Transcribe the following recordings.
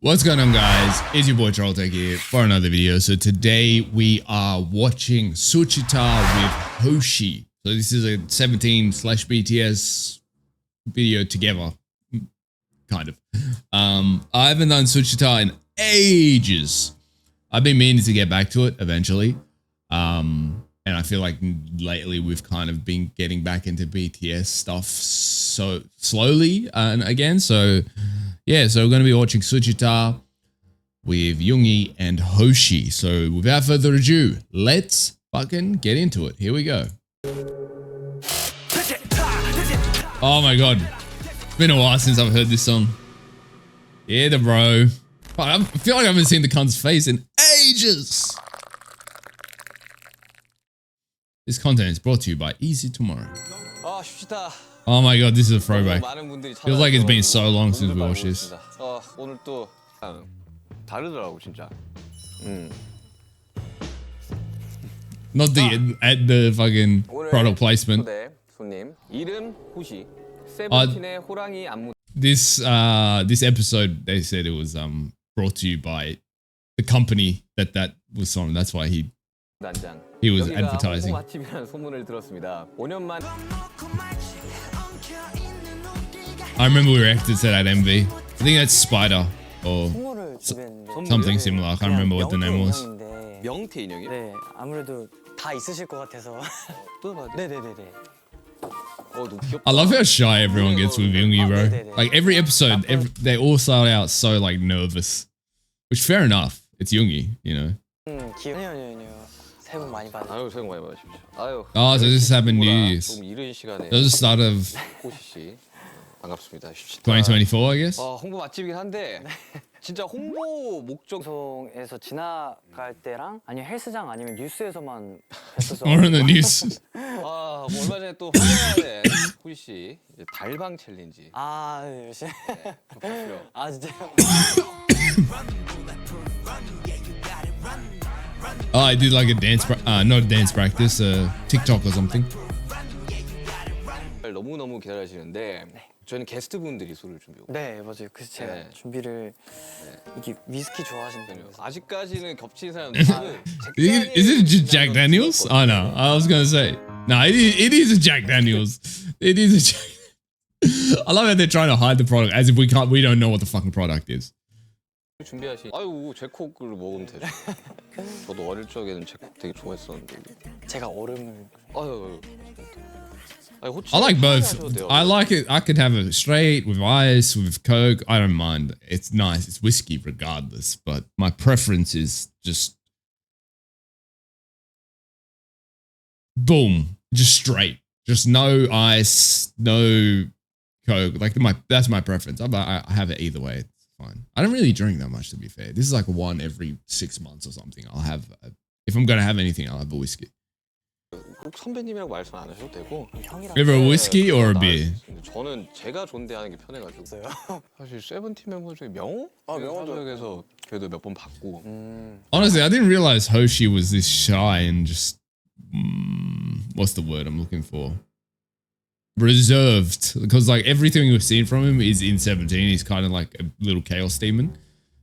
What's going on, guys? It's your boy Trolltek here for another video. So today we are watching Suchwita with HOSHI. So this is a 17/BTS video together, kind of. I haven't done Suchwita in ages. I've been meaning to get back to it eventually. And I feel like lately we've kind of been getting back into BTS stuff so slowly and again. So yeah, so we're going to be watching Suchwita with Yoongi and HOSHI. So without further ado, let's fucking get into it. Here we go. Oh my god. It's been a while since I've heard this song. Yeah, bro. I feel like I haven't seen the cunt's face in ages. This content is brought to you by Easy Tomorrow. Oh my god, this is a throwback. Feels like it's been so long since we watched this. 오늘 또 다르더라고 진짜. Not the fucking product placement. 손님 이름 호시. 세븐틴의 호랑이 안무. This episode they said it was brought to you by the company that was on. That's why he was advertising. 맛집이라는 소문을 들었습니다. 5년 만. I remember we reacted to that MV. I think that's Spider or something similar. I can't remember what the name was. 명태 인형이요? 네, 아무래도 다 있으실 것 같아서. 네네네네. 너무 귀엽다. I love how shy everyone gets with Yoongi, bro. Like every episode, they all start out so like nervous, which fair enough. It's Yoongi, you know. 아니요. 새해 복 많이 받으세요. 아유 새해 복 많이 받으십시오. 아유. Oh, so this happened New Year's. 좀 이른 시간에. That was the start of 호시 씨. 반갑습니다. 2024, I guess. 홍보 맛집이긴 한데 진짜 홍보 목적 방송에서 지나갈 때랑 아니면 헬스장 아니면 뉴스에서만 뵀었어. Or in the news. 뭐 얼마 전에 또 화제된 호시 씨 이제 달방 챌린지. 네, 열심히. 네, 진짜요? Oh, I did like a dance, not a dance practice, TikTok or something. 너무 기다리시는데 저희는 게스트분들이 술을 준비하고. 네, 맞아요. 그래서 제가 준비를 이게 위스키 좋아하신다고요. 아직까지는 겹친 사람. Is it just Jack Daniels? Oh no, I was gonna say no. It is a Jack Daniels. It is a Jack. I love how they're trying to hide the product as if we don't know what the fucking product is. 준비하시. 제콕을 먹으면 되죠. 저도 어릴 적에는 제콕 되게 좋아했었는데. 제가 얼음을. I like both. I like it. I could have it straight with ice, with Coke. I don't mind. It's nice. It's whiskey regardless. But my preference is just boom, just straight, just no ice, no Coke. Like that's my preference. I have it either way. It's fine. I don't really drink that much, to be fair. This is like one every 6 months or something. I'll have if I'm gonna have anything, I'll have a whiskey. 꼭 선배님이라고 말씀 안 하셔도 되고. Ever a whiskey or a beer? 저는 제가 존대하는 게 편해가지고. 사실 세븐틴 멤버 중에 명호? 명호에서 그래도 몇 번 봤고. Honestly, I didn't realize HOSHI was this shy and just what's the word I'm looking for? Reserved, because like everything we've seen from him is in 17. He's kind of like a little chaos demon.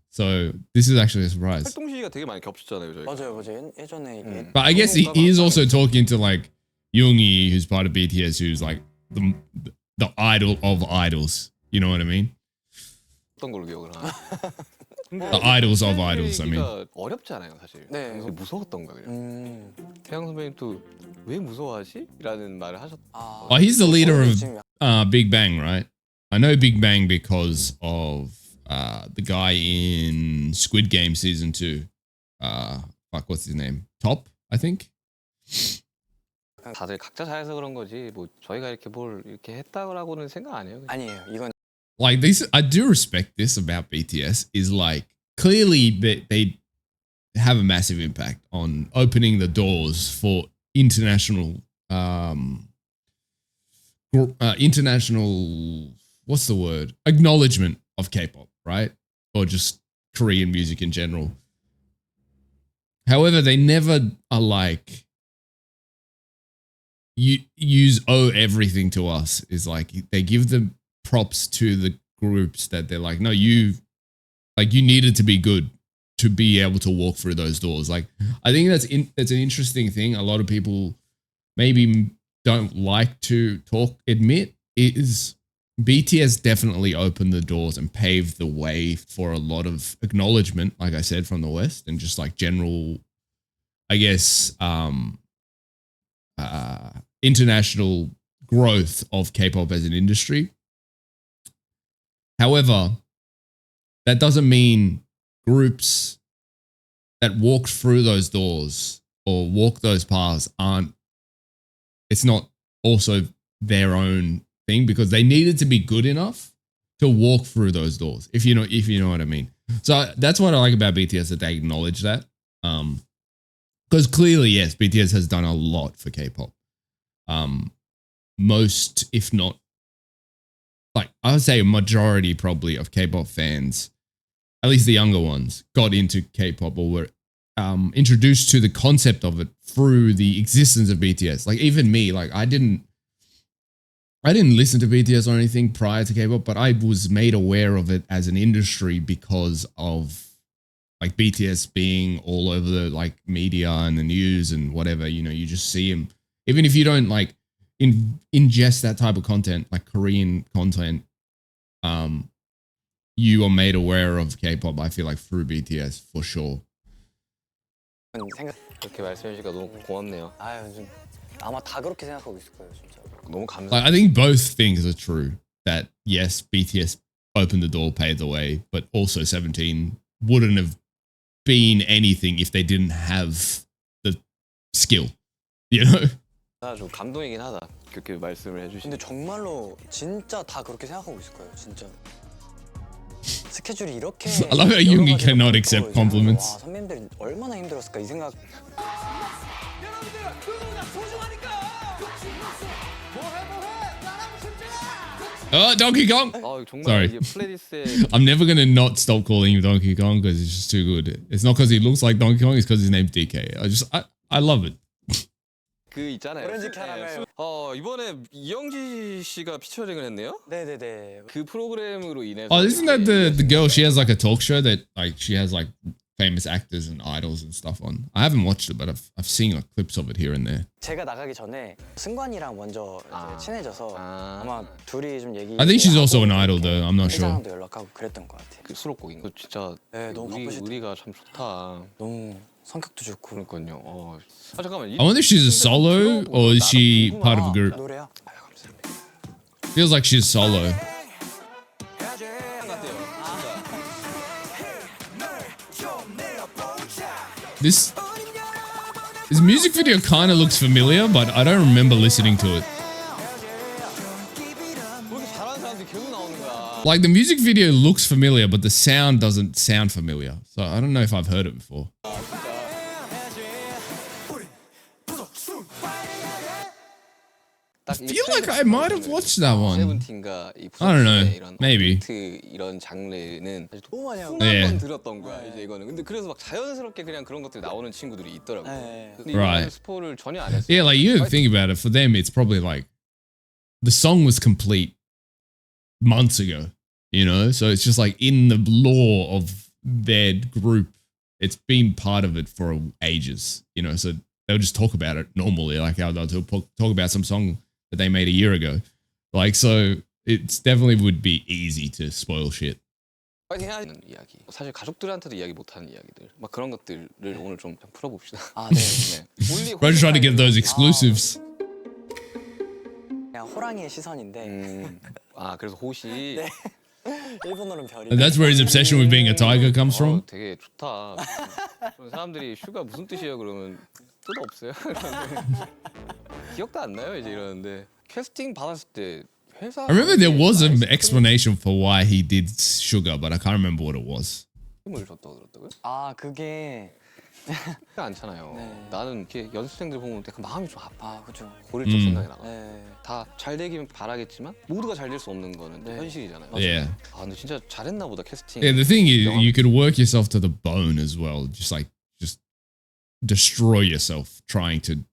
So this is actually a surprise. 활동 시기가 되게 많이 겹쳤잖아요, 저희. 맞아요. 예전에 이게. But I guess he is also talking to like Yoongi, who's part of BTS, who's like the idol of idols. You know what I mean? 어떤 걸로 기억을 하나? The idols of idols. I mean. 어렵잖아요, 사실. 네. 그래서 무서웠던가 그냥. 태양 선배님도 왜 무서워하지? 라는 말을 하셨. He's the leader of Big Bang, right? I know Big Bang because of the guy in Squid Game season 2. What's his name? Top, I think. 다들 각자 잘해서 그런 거지. 뭐 저희가 이렇게 뭘 이렇게 했다고라고는 생각 안 해요. 아니에요. 이건 Like this, I do respect this about BTS. Is like clearly they have a massive impact on opening the doors for international what's the word? Acknowledgement of K-pop, right? Or just Korean music in general. However, they never are like owe everything to us. Is like they give the props to the groups that they're like, no, you Like you needed to be good to be able to walk through those doors. Like I think that's an interesting thing. A lot of people maybe don't like to admit is BTS definitely opened the doors and paved the way for a lot of acknowledgement, like I said, from the West and just like general, I guess, international growth of K-pop as an industry. However, that doesn't mean groups that walk through those doors or walk those paths it's not also their own thing, because they needed to be good enough to walk through those doors, if you know what I mean. So that's what I like about BTS, that they acknowledge that. Because clearly, yes, BTS has done a lot for K-pop. Most, if not, like I would say a majority probably of K-pop fans, at least the younger ones, got into K-pop or were introduced to the concept of it through the existence of BTS. Like even me, like I didn't listen to BTS or anything prior to K-pop, but I was made aware of it as an industry because of like BTS being all over the like media and the news and whatever. You know, you just see them, even if you don't like ingest that type of content, like Korean content. You are made aware of K-pop, I feel like, through BTS for sure. 그렇게 말씀해 주시니까 너무 고맙네요. 아유, 좀 아마 다 그렇게 생각하고 있을 거예요, 진짜. 너무 감사. Like, I think both things are true. That yes, BTS opened the door, paved the way, but also 17 wouldn't have been anything if they didn't have the skill. You know? 좀 감동이긴 하다. 그렇게 말씀을 해주시. 근데 정말로 진짜 다 그렇게 생각하고 있을 거예요, 진짜. 스케줄이 이렇게. I love how Yoongi cannot accept compliments. 와, 선배님들이 얼마나 힘들었을까 이 생각. Oh, Donkey Kong! 정말 Sorry. 이제 플레이리스트에 I'm never gonna not stop calling him Donkey Kong because it's just too good. It's not because he looks like Donkey Kong, it's because his name's DK. I love it. 그 있잖아요. 오렌지 캐러멜. 이번에 이영지 씨가 피처링을 했네요. 네네네. 그 프로그램으로 인해서. Oh, isn't that the girl? She has like a talk show that like she has like famous actors and idols and stuff on. I haven't watched it, but I've seen like clips of it here and there. 제가 나가기 전에 승관이랑 먼저 이제 친해져서 아마 둘이 좀 얘기. I think she's also an idol though. I'm not sure. 회장도 연락하고 그랬던 것 같아요. 그 수록곡인 거 진짜. 네, 너무 바쁘시다. 우리가 참 좋다. 너무 성격도 좋고. 그러니까요. 잠깐만. I wonder if she's a solo or is she part of a group? 노래야. Feels like she's solo. This music video kind of looks familiar, but I don't remember listening to it. Like the music video looks familiar, but the sound doesn't sound familiar. So I don't know if I've heard it before. I feel like I might have watched that one. 세븐틴과 이 I don't know. 이런 Maybe. 이런 장르는 사실 너무 많이 하고. 네. 한번 들었던 거야 이제 이거는. 근데 그래서 막 자연스럽게 그냥 그런 것들이 나오는 친구들이 있더라고. 네. 근데 Right. 이거는 스포를 전혀 안 했어. Yeah, like you think about it, for them, it's probably like the song was complete months ago, you know? So it's just like in the lore of their group, it's been part of it for ages, you know? So they'll just talk about it normally, like how they'll talk about some song that they made a year ago. Like, so it's definitely would be easy to spoil shit. 파이팅 하는 이야기. 사실 가족들한테도 이야기 못하는 이야기들. 막 그런 것들을 오늘 좀 풀어봅시다. 아, 네. We're just trying to get those exclusives. 그냥 호랑이의 시선인데. 그래서 호시. 네. 일본어는 별이. And that's where his obsession with being a tiger comes from. 되게 좋다. 사람들이 슈가 무슨 뜻이에요? 그러면 뜻 없어요. 기억도 안 나요 이제 이러는데 캐스팅 받았을 때 회사. I remember there was an explanation for why he did Sugar, but I can't remember what it was. 힘을 줬다고 들었다고요? 아, 그게 않잖아요. 네. 나는 이렇게 연습생들 보면 약간 마음이 좀 아파. 아, 그죠. 고릴적 생각이 나가. 네. 다 잘 되기는 바라겠지만 모두가 잘 될 수 없는 거는 네. 현실이잖아요. Yeah. 근데 진짜 잘했나 보다 캐스팅. Yeah, the thing is, you could work yourself to the bone as well. Just destroy yourself trying to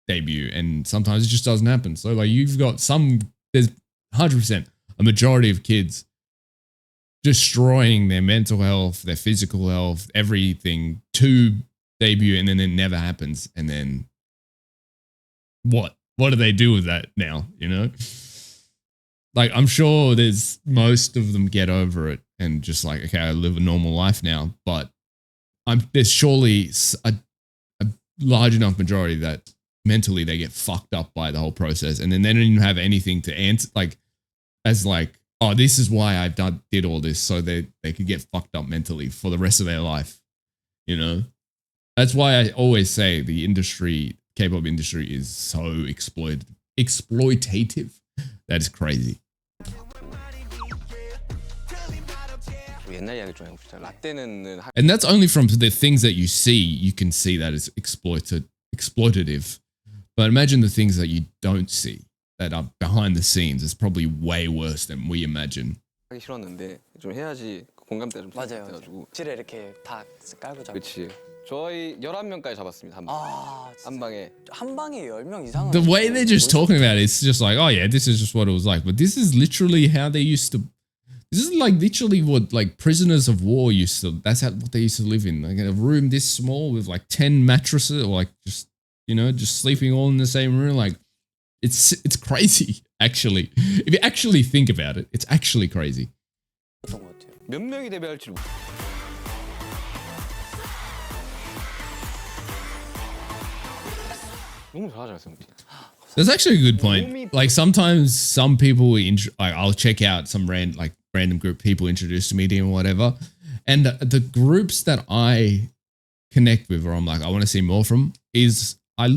debut, and sometimes it just doesn't happen. So like there's 100% a majority of kids destroying their mental health, their physical health, everything to debut, and then it never happens. And then what? What do they do with that now? You know, like I'm sure there's most of them get over it and just like, okay, I live a normal life now. But there's surely a large enough majority that mentally they get fucked up by the whole process, and then they don't even have anything to answer, like as like, oh, this is why I've did all this, so they could get fucked up mentally for the rest of their life. You know, that's why I always say the industry, K-pop industry, is so exploitative. That is crazy. 옛날 이야기 좀 해봅시다. 라떼는 And that's only from the things that you see. You can see that it's exploitative. But imagine the things that you don't see that are behind the scenes. It's probably way worse than we imagine. 하기 싫었는데 좀 해야지 공감대 좀 맞아요. 생겨가지고. 찌를 이렇게 다 깔고 잡고. 그렇지. 저희 11명까지 잡았습니다. 한 방에. 한 방에 10명 이상은. The way they're just talking about it, it's just like, oh yeah, this is just what it was like. But this is literally how they used to. This is like literally what like prisoners of war used to. That's what they used to live in. Like in a room this small with like 10 mattresses, or like just, you know, just sleeping all in the same room. Like it's crazy. Actually, if you actually think about it, it's actually crazy. 몇 명이 데뷔할지. 너무 잘하잖아요, 세븐틴. That's actually a good point. Like sometimes some people, I'll check out some random group people introduced to me or whatever, and the groups that I connect with, or I'm like, I want to see more from, is I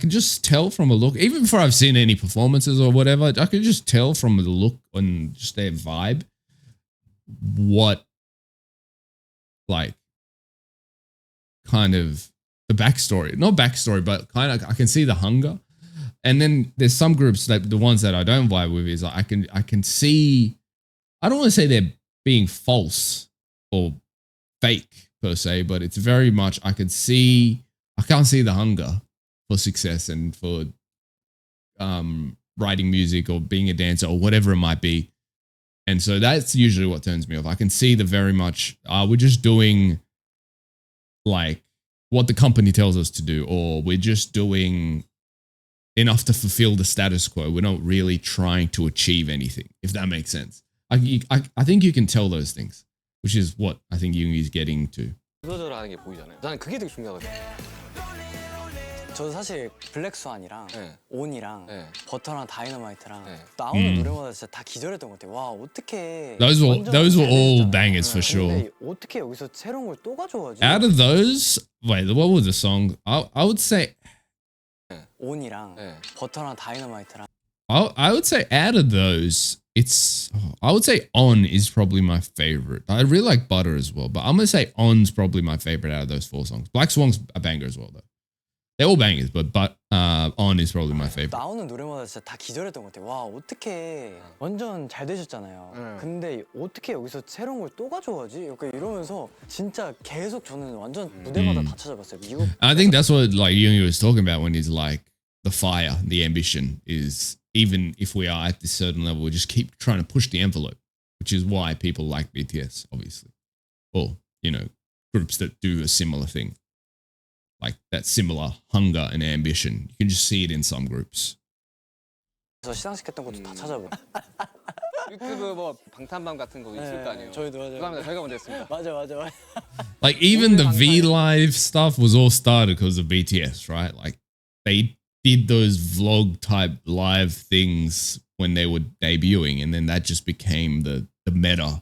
can just tell from a look, even before I've seen any performances or whatever, I can just tell from the look and just their vibe what, like, kind of the backstory, not backstory, but kind of I can see the hunger. And then there's some groups that the ones that I don't vibe with is I can see, I don't want to say they're being false or fake per se, but it's very much I can't see the hunger for success and for writing music or being a dancer or whatever it might be. And so that's usually what turns me off. I can see the very much we're just doing like what the company tells us to do, or we're just doing enough to fulfill the status quo. We're not really trying to achieve anything, if that makes sense. I think you can tell those things, which is what I think Yoongi is getting to. 하는 게 보이잖아요. 나는 그게 되게 중요하거든요. 저도 사실 블랙스완이랑 온이랑 네. 버터랑 다이너마이트랑 네. 나오는 노래마다 진짜 다 기절했던 것 같아요. 와 어떻게 Those were all bangers for sure. 근데 어떻게 여기서 새로운 걸 또 가져가지? Out of those, wait, what was the song? I would say 온이랑 버터랑 다이너마이트랑 I would say out of those, I would say On is probably my favorite. I really like Butter as well, but I'm gonna say On's probably my favorite out of those 4 songs. Black Swan's a banger as well though. They're all bangers, but On is probably my favorite. 나오는 노래마다 진짜 다 기절했던 것 같아요. 와 어떻게 완전 잘 되셨잖아요. 근데 어떻게 여기서 새로운 걸 또 가져가지? 약간 이러면서 진짜 계속 저는 완전 무대마다 다 찾아봤어요. 미국. I think that's what like Yoongi was talking about when he's like the fire, the ambition is even if we are at this certain level, we just keep trying to push the envelope, which is why people like BTS, obviously, or you know, groups that do a similar thing. Like that similar hunger and ambition. You can just see it in some groups. 그래서 시상시켰던 것도 다 찾아보고. 유튜브 뭐 방탄밤 같은 거 있을 거 아니에요. 저희도 맞아요. 그거 하면 저희가 먼저 했습니다. 맞아. Like even the V Live stuff was all started because of BTS, right? Like they did those vlog type live things when they were debuting, and then that just became the meta.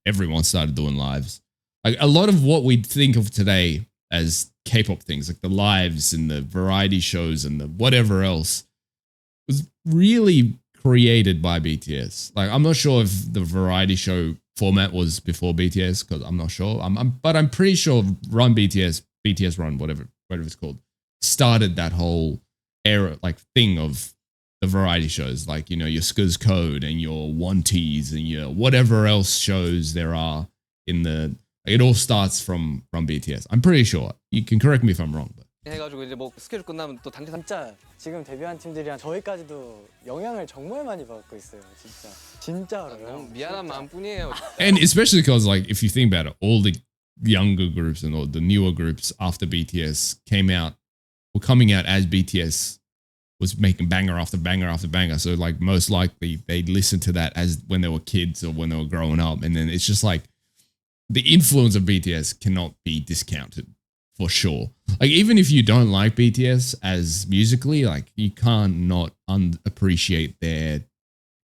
Everyone started doing lives. Like a lot of what we think of today as K-pop things, like the lives and the variety shows and the whatever else, was really created by BTS. Like I'm not sure if the variety show format was before BTS, because I'm not sure. But I'm pretty sure Run BTS, BTS Run, whatever it's called, started that whole era, like thing of the variety shows, like, you know, your Skuz Code and your One T's and your whatever else shows there are in the. It all starts from BTS. I'm pretty sure. You can correct me if I'm wrong. But. 해가지고 이제 뭐 스케줄 끝나면 또 단체 진짜 지금 데뷔한 팀들이랑 저희까지도 영향을 정말 많이 받고 있어요. 진짜로요. 너무 미안한 마음뿐이에요. And especially because, like, if you think about it, all the younger groups and all the newer groups after BTS were coming out as BTS was making banger after banger after banger. So, like, most likely they'd listen to that as when they were kids or when they were growing up. And then it's just like the influence of BTS cannot be discounted for sure. Like, even if you don't like BTS as musically, like, you can't not appreciate their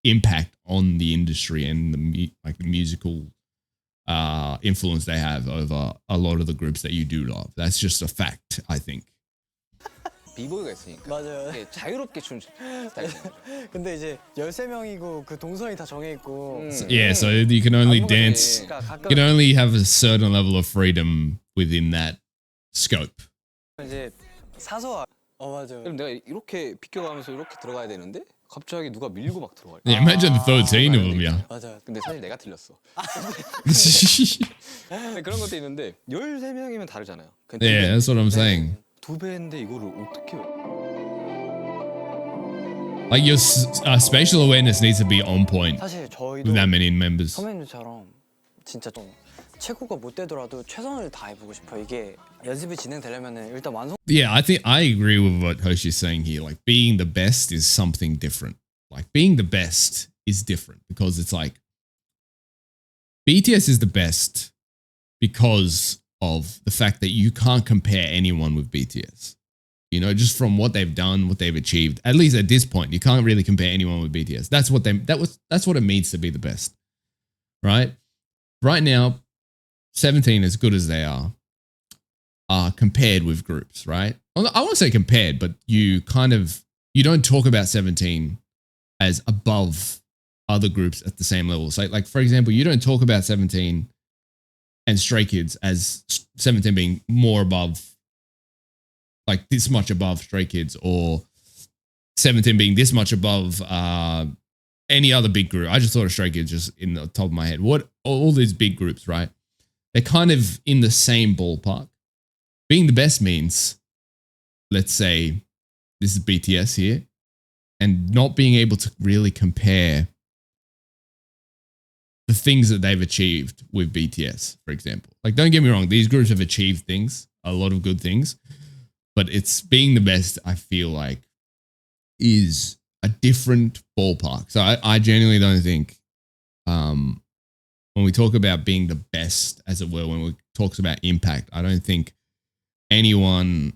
impact on the industry and the musical influence they have over a lot of the groups that you do love. That's just a fact, I think. 비보이가 있으니까 맞아요. 되게 자유롭게 추는 스타일이에요. 근데 이제 13명이고 그 동선이 다 정해 있고. Yeah, so you can only dance. 그러니까 You can only have a certain level of freedom within that scope. 이제 사소한. 맞아요. 그럼 내가 이렇게 비껴가면서 이렇게 들어가야 되는데 갑자기 누가 밀고 막 들어가. Yeah, imagine the 13 of them, yeah. 맞아요. 근데 사실 내가 틀렸어. 근데 그런 것도 있는데 13명이면 다르잖아요. Yeah, that's what I'm saying. 두 배인데 이거를 어떻게 Like, your spatial awareness needs to be on point 사실 저희도 with that many members. 선배님처럼 진짜 좀 최고가 못 되더라도 최선을 다해보고 싶어요. 이게 연습이 진행되려면 일단 완성. Yeah, I think I agree with what Hoshi's saying here. Like, being the best is something different. Like, being the best is different because it's like BTS is the best because of the fact that you can't compare anyone with BTS. You know, just from what they've done, what they've achieved. At least at this point, you can't really compare anyone with BTS. That's what it means to be the best. Right? Right now, 17, as good as they are compared with groups, right? I won't say compared, but you don't talk about 17 as above other groups at the same level. So, like, for example, you don't talk about 17 and Stray Kids as 17 being more above, like this much above Stray Kids, or 17 being this much above any other big group. I just thought of Stray Kids just in the top of my head. What all these big groups, right? They're kind of in the same ballpark. Being the best means, let's say, this is BTS here, and not being able to really compare the things that they've achieved with BTS, for example. Like, don't get me wrong, these groups have achieved things, a lot of good things, but it's being the best, I feel like, is a different ballpark. So I genuinely don't think when we talk about being the best, as it were, when we talks about impact, I don't think anyone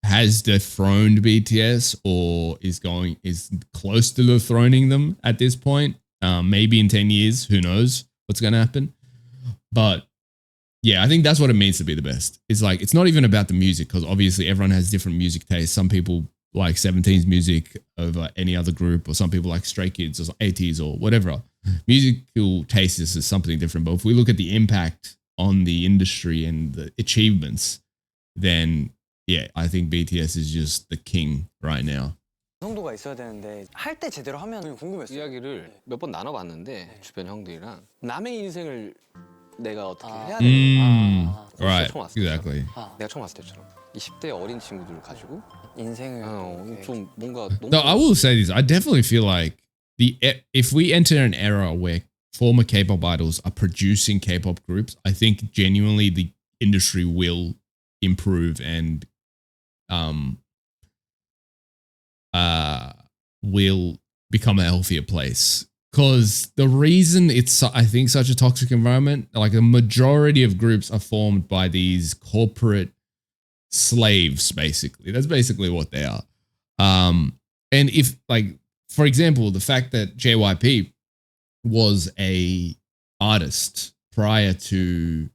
has dethroned BTS or is close to dethroning them at this point. Maybe in 10 years, who knows what's going to happen. But yeah, I think that's what it means to be the best. It's like, it's not even about the music, because obviously everyone has different music tastes. Some people like 17's music over any other group, or some people like Stray Kids or 80s or whatever. Musical taste is something different. But if we look at the impact on the industry and the achievements, then yeah, I think BTS is just the king right now. 정도가 있어야 되는데 할 때 제대로 하면 궁금했어요. 이야기를 몇 번 나눠봤는데 주변 형들이랑 남의 인생을 내가 어떻게 해야 되는가. Right, 처음 왔을 exactly. 내가 처음 왔을 때처럼 20대 어린 친구들을 가지고 인생을 좀 뭔가 너무 No, I will say this. I definitely feel like if we enter an era where former K-pop idols are producing K-pop groups, I think genuinely the industry will improve and will become a healthier place. Because the reason it's, I think, such a toxic environment, like a majority of groups are formed by these corporate slaves, basically. That's basically what they are. And if, like, for example, the fact that JYP was a artist prior to,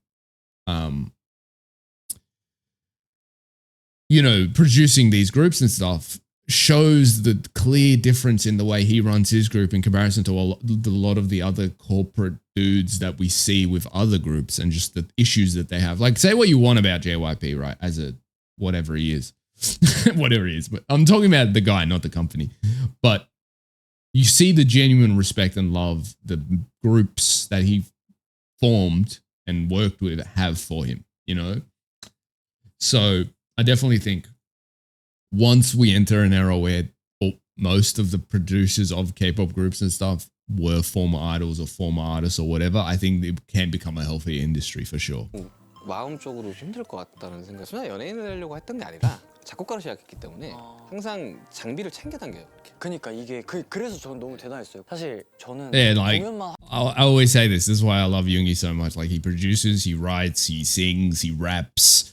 producing these groups and stuff, shows the clear difference in the way he runs his group in comparison to a lot of the other corporate dudes that we see with other groups, and just the issues that they have. Like, say what you want about JYP, right? As a whatever he is, whatever he is. But I'm talking about the guy, not the company. But you see the genuine respect and love the groups that he formed and worked with have for him, So I definitely think once we enter an era where most of the producers of K-pop groups and stuff were former idols or former artists or whatever, I think it can become a healthy industry for sure. 마음적으로 힘들 것 같다는 생각. 순간 연예인을 하려고 했던 게 아니라 작곡가로 시작했기 때문에 항상 장비를 챙겨 당겨요. 이렇게. 그러니까 이게 그래서 저는 너무 대단했어요. 사실 저는 Yeah, like 공연만 I always say this. This is why I love Yoongi so much. Like he produces, he writes, he sings, he raps,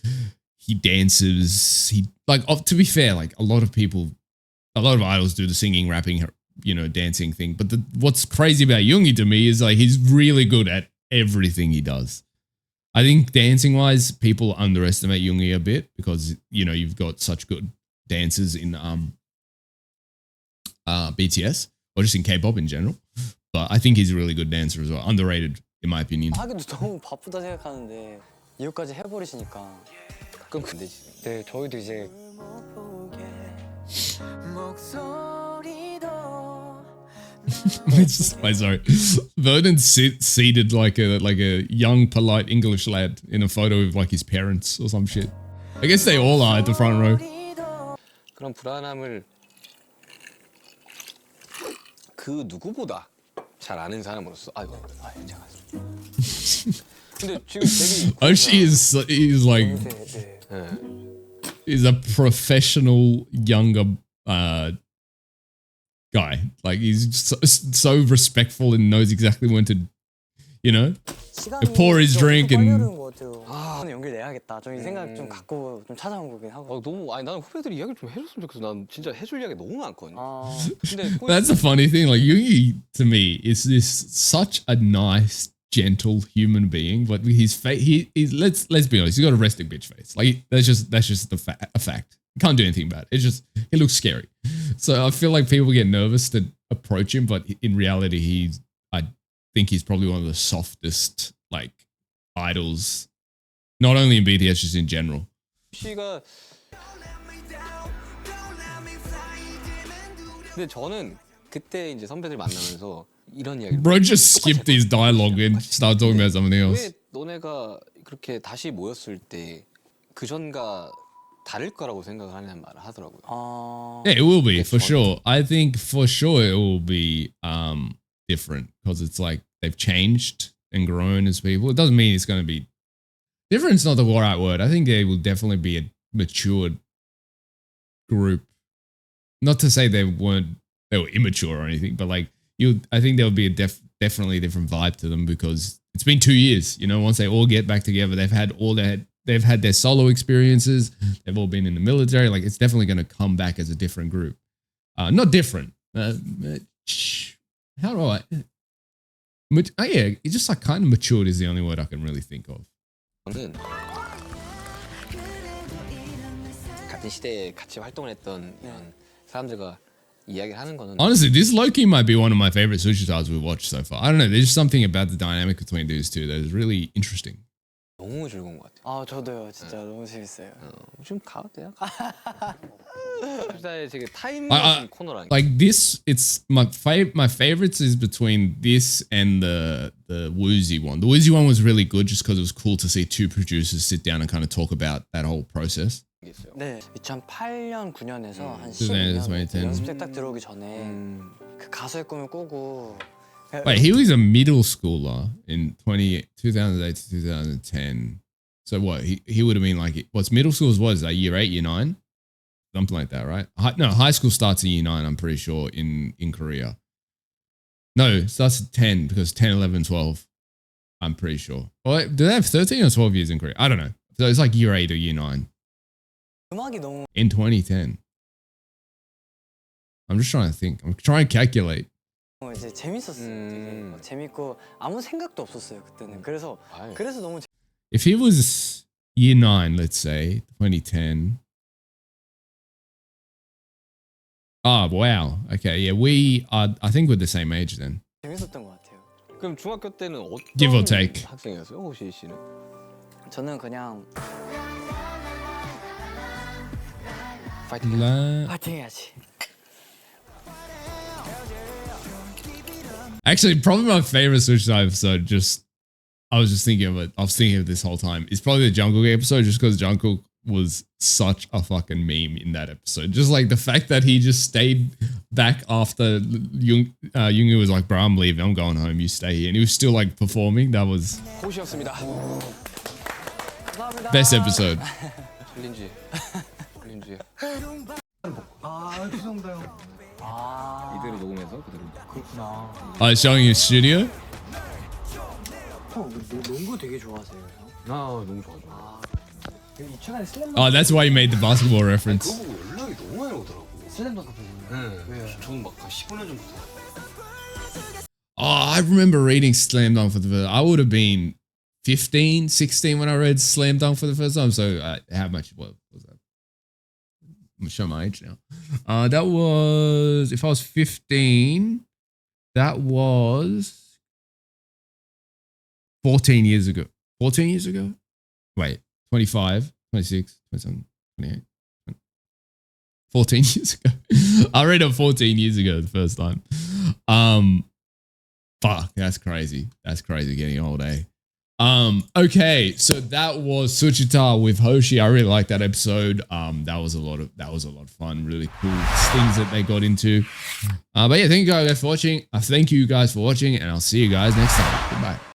he dances. He like to be fair, like a lot of idols do the singing, rapping, dancing thing. But what's crazy about Yoongi to me is like he's really good at everything he does. I think dancing wise, people underestimate Yoongi a bit because you've got such good dancers in BTS or just in K-pop in general. But I think he's a really good dancer as well. Underrated in my opinion. 하기도 너무 바쁘다 생각하는데 이것까지 해버리시니까 가끔 안 되지. 네 저희도 이제 It's just, sorry. Vernon seated like a young, polite English lad in a photo of like his parents or some shit. I guess they all are at the front row. 그런 불안함을 그 누구보다 잘 아는 사람으로서 제가 근데 지금 되게 Hoshi is like is a professional younger guy. Like he's so respectful and knows exactly when to, pour his drink and. 저는 연결내야겠다. 좀 이 생각 좀 갖고 좀 찾아온 거긴 하고. 너무 나는 후배들이 이야기를 좀 해줬으면 좋겠어. 난 진짜 해줄 이야기 너무 많거든요. 근데 That's the funny thing. Like Yoongi to me is this such a nice, gentle human being, but his face, he's let's be honest, he's got a resting bitch face. Like that's just a fact. You can't do anything about it. It's just he looks scary. So I feel like people get nervous to approach him, but in reality, I think he's probably one of the softest like idols. Not only in BTS, just in general. 씨가 근데 저는 그때 이제 선배들 만나면서 이런 이야기를 Bro just skipped his dialogue and started talking about something else. 왜 너네가 그렇게 다시 모였을 때 그전과 다를 거라고 생각을 하는 말을 하더라고요. Yeah, it will be for sure. I think for sure it will be different because it's like they've changed and grown as people. It doesn't mean it's going to be different. It's not the right word. I think they will definitely be a matured group. Not to say they were immature or anything, but like I think there will be a definitely a different vibe to them because it's been 2 years. Once they all get back together, they've had their solo experiences. They've all been in the military. Like it's definitely going to come back as a different group. Not different. How do I? Yeah, it's just like kind of matured is the only word I can really think of. 저는 같은 시대에 같이 활동을 했던 이런 사람들과 이야기를 하는 거는 Honestly, this low-key might be one of my favorite Suchwitas we've watched so far. I don't know. There's just something about the dynamic between these two that is really interesting. 너무 즐거운 것 같아요. 저도요. 진짜 너무 재밌어요. 지금 가도 돼요? 되게 타임 코너라니까. Like this, it's my favorites is between this and the Woozy one. The Woozy one was really good just because it was cool to see two producers sit down and kind of talk about that whole process. 네, 2008년, 9년에서 한 2010년 12년 연습생 딱 들어오기 전에 그 가수의 꿈을 꾸고. Wait, he was a middle schooler in 2008 to 2010. So what? He would have been like, what's middle school was like year 8, year 9? Something like that, right? High school starts in year 9, I'm pretty sure, in Korea. No, it starts at 10 because 10, 11, 12, I'm pretty sure. Well, do they have 13 or 12 years in Korea? I don't know. So it's like year 8 or year 9. 음악이 너무 In 2010. I'm just trying to think. I'm trying to calculate. 이제 재밌었어요. 되게 재밌고 아무 생각도 없었어요 그때는. 그래서 너무. If he was year 9, let's say 2010. Oh wow. Okay, yeah, we are. I think we're the same age then. 재밌었던 것 같아요. 그럼 중학교 때는 어떤 Give or take. 학생이었어요, 호시 씨는? 저는 그냥 파이팅. 파이팅 해야지. Actually, probably my favorite Suchwita episode. I was thinking of it. I was thinking of this whole time. It's probably the Jungkook episode, just because Jungkook was such a fucking meme in that episode. Just like the fact that he just stayed back after Yoongi was like, bro, I'm leaving, I'm going home, you stay here. And he was still like performing. That was 호시였습니다. best episode. 챌린지. 챌린지. 아 죄송합니다. 아 이대로 녹음해서 그대로. 그렇구나. Showing his studio. 농구 되게 좋아하세요, 형? 나 너무 좋아. 이 최근에 슬램 Oh, that's why you made the basketball reference. 그거 보고 연락이 너무 많이 오더라고. 슬램덩크 보고. 네. 왜요? 저는 막 15년 전부터. Oh, I remember reading Slam Dunk for the first. I would have been 15, 16 when I read Slam Dunk for the first time. So how much was that? I'm gonna show my age now. That was, if I was 15, that was 14 years ago. 14 years ago? Wait, 25, 26, 27, 28. 14 years ago. I read it 14 years ago the first time. Fuck, that's crazy. That's crazy getting old, eh? Okay, so that was Suchwita with Hoshi. I really liked that episode. That was a lot of fun, really cool things that they got into. But yeah, thank you guys for watching. Thank you guys for watching, and I'll see you guys next time. Goodbye.